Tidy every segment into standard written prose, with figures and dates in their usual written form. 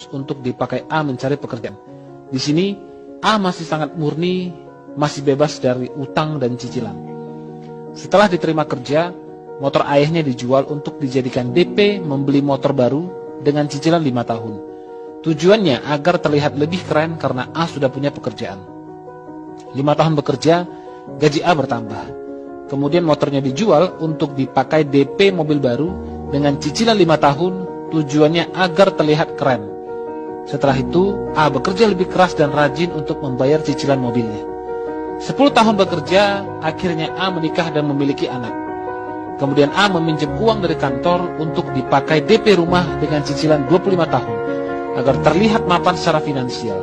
untuk dipakai A mencari pekerjaan. Di sini A masih sangat murni, masih bebas dari utang dan cicilan. Setelah diterima kerja, motor ayahnya dijual untuk dijadikan DP membeli motor baru dengan cicilan 5 tahun. Tujuannya agar terlihat lebih keren karena A sudah punya pekerjaan. 5 tahun bekerja, gaji A bertambah. Kemudian motornya dijual untuk dipakai DP mobil baru dengan cicilan 5 tahun, tujuannya agar terlihat keren. Setelah itu, A bekerja lebih keras dan rajin untuk membayar cicilan mobilnya. 10 tahun bekerja, akhirnya A menikah dan memiliki anak. Kemudian A meminjam uang dari kantor untuk dipakai DP rumah dengan cicilan 25 tahun, agar terlihat mapan secara finansial.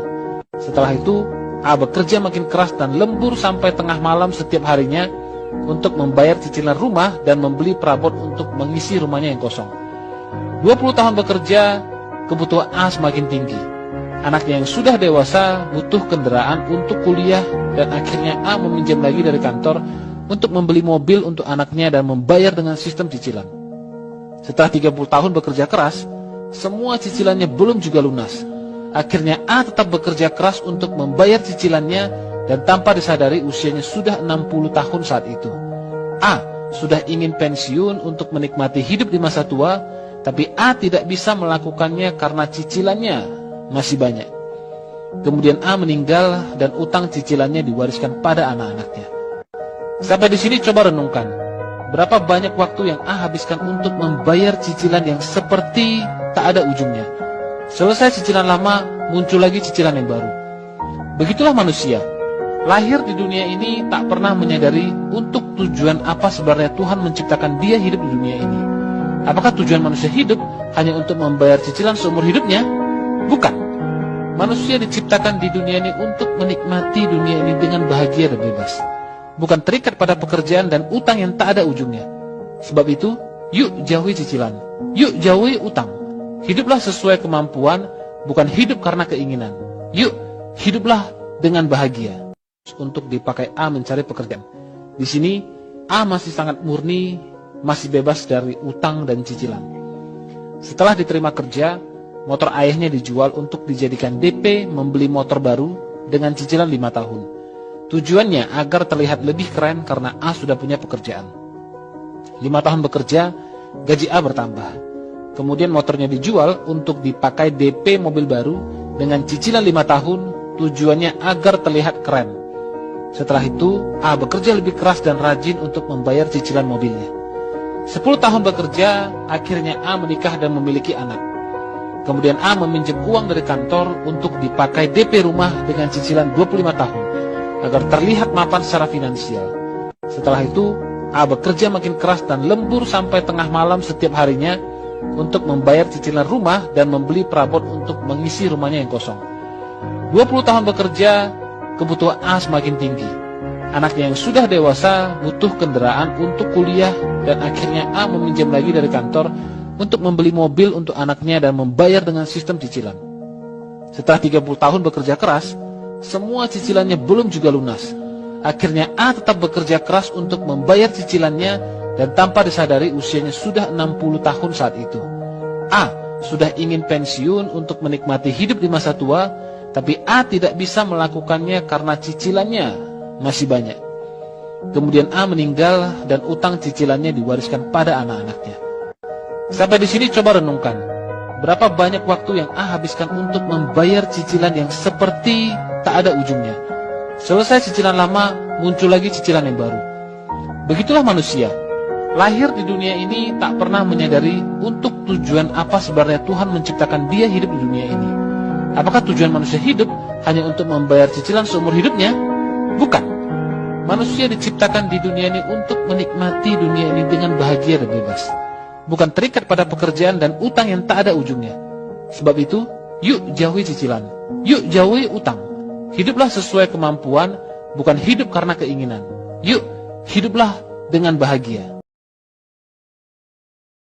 Setelah itu, A bekerja makin keras dan lembur sampai tengah malam setiap harinya untuk membayar cicilan rumah dan membeli perabot untuk mengisi rumahnya yang kosong. 20 tahun bekerja, kebutuhan A semakin tinggi. Anaknya yang sudah dewasa butuh kendaraan untuk kuliah dan akhirnya A meminjam lagi dari kantor untuk membeli mobil untuk anaknya dan membayar dengan sistem cicilan. Setelah 30 tahun bekerja keras, semua cicilannya belum juga lunas. Akhirnya A tetap bekerja keras untuk membayar cicilannya dan tanpa disadari usianya sudah 60 tahun saat itu. A sudah ingin pensiun untuk menikmati hidup di masa tua, tapi A tidak bisa melakukannya karena cicilannya masih banyak. Kemudian A meninggal dan utang cicilannya diwariskan pada anak-anaknya. Sampai di sini coba renungkan, berapa banyak waktu yang A habiskan untuk membayar cicilan yang seperti tak ada ujungnya. Selesai cicilan lama, muncul lagi cicilan yang baru. Begitulah manusia. Lahir di dunia ini tak pernah menyadari untuk tujuan apa sebenarnya Tuhan menciptakan dia hidup di dunia ini. Apakah tujuan manusia hidup hanya untuk membayar cicilan seumur hidupnya? Bukan. Manusia diciptakan di dunia ini untuk menikmati dunia ini dengan bahagia dan bebas. Bukan terikat pada pekerjaan dan utang yang tak ada ujungnya. Sebab itu, yuk jauhi cicilan. Yuk jauhi utang. Hiduplah sesuai kemampuan, bukan hidup karena keinginan. Yuk, hiduplah dengan bahagia. Untuk dipakai A mencari pekerjaan. Di sini, A masih sangat murni, masih bebas dari utang dan cicilan. Setelah diterima kerja, motor ayahnya dijual untuk dijadikan DP membeli motor baru dengan cicilan 5 tahun. Tujuannya agar terlihat lebih keren karena A sudah punya pekerjaan. 5 tahun bekerja, gaji A bertambah. Kemudian motornya dijual untuk dipakai DP mobil baru dengan cicilan 5 tahun, tujuannya agar terlihat keren. Setelah itu, A bekerja lebih keras dan rajin untuk membayar cicilan mobilnya. 10 tahun bekerja, akhirnya A menikah dan memiliki anak. Kemudian A meminjam uang dari kantor untuk dipakai DP rumah dengan cicilan 25 tahun, agar terlihat mapan secara finansial. Setelah itu, A bekerja makin keras dan lembur sampai tengah malam setiap harinya untuk membayar cicilan rumah dan membeli perabot untuk mengisi rumahnya yang kosong. 20 tahun bekerja, kebutuhan A semakin tinggi. Anaknya yang sudah dewasa butuh kendaraan untuk kuliah dan akhirnya A meminjam lagi dari kantor untuk membeli mobil untuk anaknya dan membayar dengan sistem cicilan. Setelah 30 tahun bekerja keras, semua cicilannya belum juga lunas. Akhirnya A tetap bekerja keras untuk membayar cicilannya dan tanpa disadari usianya sudah 60 tahun saat itu. A sudah ingin pensiun untuk menikmati hidup di masa tua, tapi A tidak bisa melakukannya karena cicilannya masih banyak. Kemudian A meninggal dan utang cicilannya diwariskan pada anak-anaknya. Sampai di sini coba renungkan, berapa banyak waktu yang A habiskan untuk membayar cicilan yang seperti tak ada ujungnya. Selesai cicilan lama, muncul lagi cicilan yang baru. Begitulah manusia. Lahir di dunia ini tak pernah menyadari untuk tujuan apa sebenarnya Tuhan menciptakan dia hidup di dunia ini. Apakah tujuan manusia hidup hanya untuk membayar cicilan seumur hidupnya? Bukan. Manusia diciptakan di dunia ini untuk menikmati dunia ini dengan bahagia dan bebas. Bukan terikat pada pekerjaan dan utang yang tak ada ujungnya. Sebab itu, yuk jauhi cicilan. Yuk jauhi utang. Hiduplah sesuai kemampuan, bukan hidup karena keinginan. Yuk, hiduplah dengan bahagia.